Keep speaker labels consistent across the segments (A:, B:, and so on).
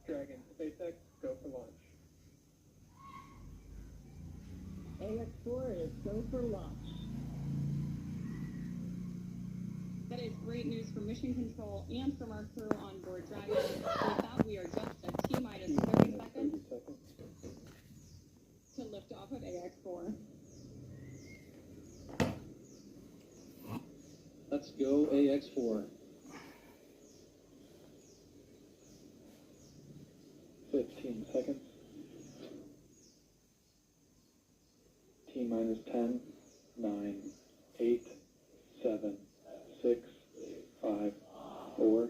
A: Dragon, SpaceX, go for launch.
B: AX4 is go for launch.
C: That is great news for Mission Control and from our crew on board Dragon. With that, we are just at T-minus 30 seconds to lift off of AX4.
D: Let's go AX4.
A: 15 seconds. T-minus 10, 9, 8, 7, 6, 5, 4,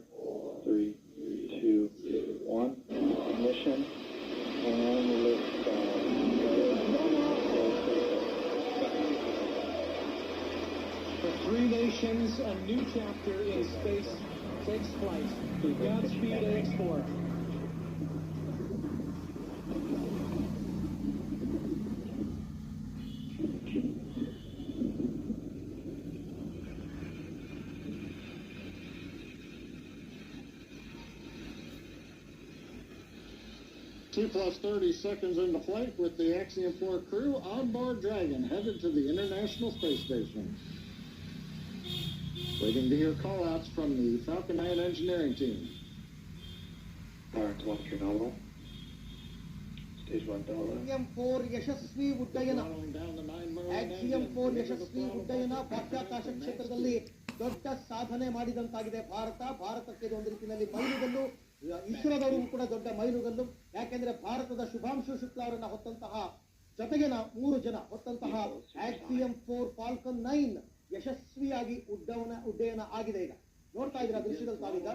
A: 3, 2, 1. Ignition and liftoff.
E: For three nations, a new chapter in space takes flight. Godspeed, AX4.
F: Two plus 30 seconds into flight with the Axiom 4 crew on board Dragon, headed to the International Space Station. Waiting to hear call-outs from the Falcon 9 engineering team.
A: Power to launch your nominal. Stage 1 dollar.
G: Axiom 4 Yashasvi ಉಡ್ಡಯನ.
F: Following down the 9
G: Axiom 4 ಯಶಸ್ವಿ ಉಡ್ಡಯನ ಬಾಹ್ಯಾಕಾಶ ಕ್ಷೇತ್ರದಲ್ಲಿ ದೊಡ್ಡ ಸಾಧನೆ ಮಾಡಿದಂತಾಗಿದೆ ಭಾರತಕ್ಕೆ ಇದು ಒಂದು ರೀತಿಯಲ್ಲಿ ಮೈಲುಗಲ್ಲು. ಇಸ್ರೋದವರು ಕೂಡ ದೊಡ್ಡ ಮೈಲುಗಲ್ಲು. ಯಾಕೆಂದ್ರೆ ಭಾರತದ ಶುಭಾಂಶು ಶುಕ್ಲಾ ಅವರನ್ನ ಹೊತ್ತಂತಹ ಜೊತೆಗಿನ 3 ಜನ ಹೊತ್ತಂತಹ Axiom 4 ಫಾಲ್ಕನ್ 9 ಯಶಸ್ವಿಯಾಗಿ ಉಡ್ಡಯನ ಆಗಿದೆ. ಈಗ ನೋಡ್ತಾ ಇದ್ದೀರಾ ದೃಶ್ಯದಲ್ಲಿ ತಾವೀಗ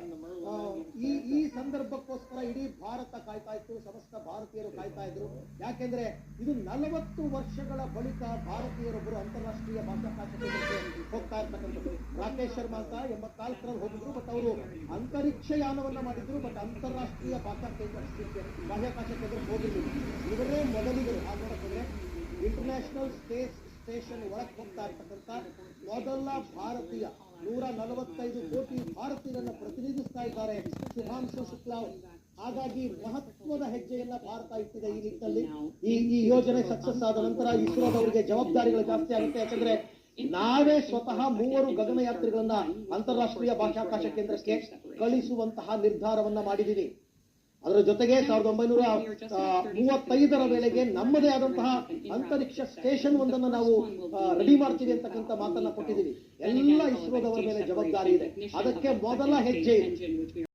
G: ಈ ಸಂದರ್ಭಕ್ಕೋಸ್ಕರ ಇಡೀ ಭಾರತ ಕಾಯ್ತಾ ಇತ್ತು, ಸಮಸ್ತ ಭಾರತೀಯರು ಕಾಯ್ತಾ ಇದ್ರು. ಯಾಕೆಂದ್ರೆ ಇದು 40 ವರ್ಷಗಳ ಬಳಿಕ ಭಾರತೀಯರೊಬ್ಬರು ಅಂತಾರಾಷ್ಟ್ರೀಯ ಬಾಹ್ಯಾಕಾಶ ಕೇಂದ್ರಕ್ಕೆ ಹೋಗ್ತಾ ಇರ್ತಕ್ಕಂಥದ್ದು. ರಾಕೇಶ್ ಶರ್ಮಾ ಅಂತ 84ರಲ್ಲಿ ಹೋಗಿದ್ರು, ಬಟ್ ಅವರು ಅಂತರಿಕ್ಷ ಯಾನವನ್ನ ಮಾಡಿದ್ರು, ಬಟ್ ಅಂತಾರಾಷ್ಟ್ರೀಯ ಬಾಹ್ಯಾಕಾಶ ಕೇಂದ್ರಕ್ಕೆ ಹೋಗಿರ್ಲಿಲ್ಲ. ಇವರೇ ಮೊದಲಿಗರು. ಹಾಗೆ ನೋಡಕ್ಕೋದ್ರೆ ಇಂಟರ್ನ್ಯಾಷನಲ್ ಸ್ಪೇಸ್ ಸ್ಟೇಷನ್ ಒಳಗೆ ಹೋಗ್ತಾ ಇರ್ತಕ್ಕಂಥ ಮೊದಲ ಭಾರತೀಯ. 145 ಕೋಟಿ ಭಾರತೀಯರನ್ನ ಪ್ರತಿನಿಧಿಸ್ತಾ ಇದ್ದಾರೆ ಶುಭಾಂಶು ಶುಕ್ಲಾ. ಹಾಗಾಗಿ ಮಹತ್ವದ ಹೆಜ್ಜೆಯನ್ನ ಭಾರತ ಇಟ್ಟಿದೆ ಈ ನಿಟ್ಟಿನಲ್ಲಿ. ಈ ಯೋಜನೆ ಸಕ್ಸಸ್ ಆದ ನಂತರ ಇಸ್ರೋದವರಿಗೆ ಜವಾಬ್ದಾರಿಗಳು ಜಾಸ್ತಿ ಆಗುತ್ತೆ. ಯಾಕಂದ್ರೆ ನಾವೇ ಸ್ವತಃ 3 ಗಗನಯಾತ್ರಿಗಳನ್ನ ಅಂತಾರಾಷ್ಟ್ರೀಯ ಬಾಹ್ಯಾಕಾಶ ಕೇಂದ್ರಕ್ಕೆ ಕಳಿಸುವಂತಹ ನಿರ್ಧಾರವನ್ನ ಮಾಡಿದ್ದೀವಿ. ಅದರ ಜೊತೆಗೆ 1935ರ ವೇಳೆಗೆ ನಮ್ಮದೇ ಆದಂತಹ ಅಂತರಿಕ್ಷ ಸ್ಟೇಷನ್ ಒಂದನ್ನು ನಾವು ರೆಡಿ ಮಾಡ್ತೀವಿ ಅಂತಕ್ಕಂಥ ಮಾತನ್ನ ಕೊಟ್ಟಿದ್ದೀವಿ. ಎಲ್ಲ ಇಸ್ರೋದವರ ಮೇಲೆ ಜವಾಬ್ದಾರಿ ಇದೆ. ಅದಕ್ಕೆ ಮೊದಲ ಹೆಜ್ಜೆ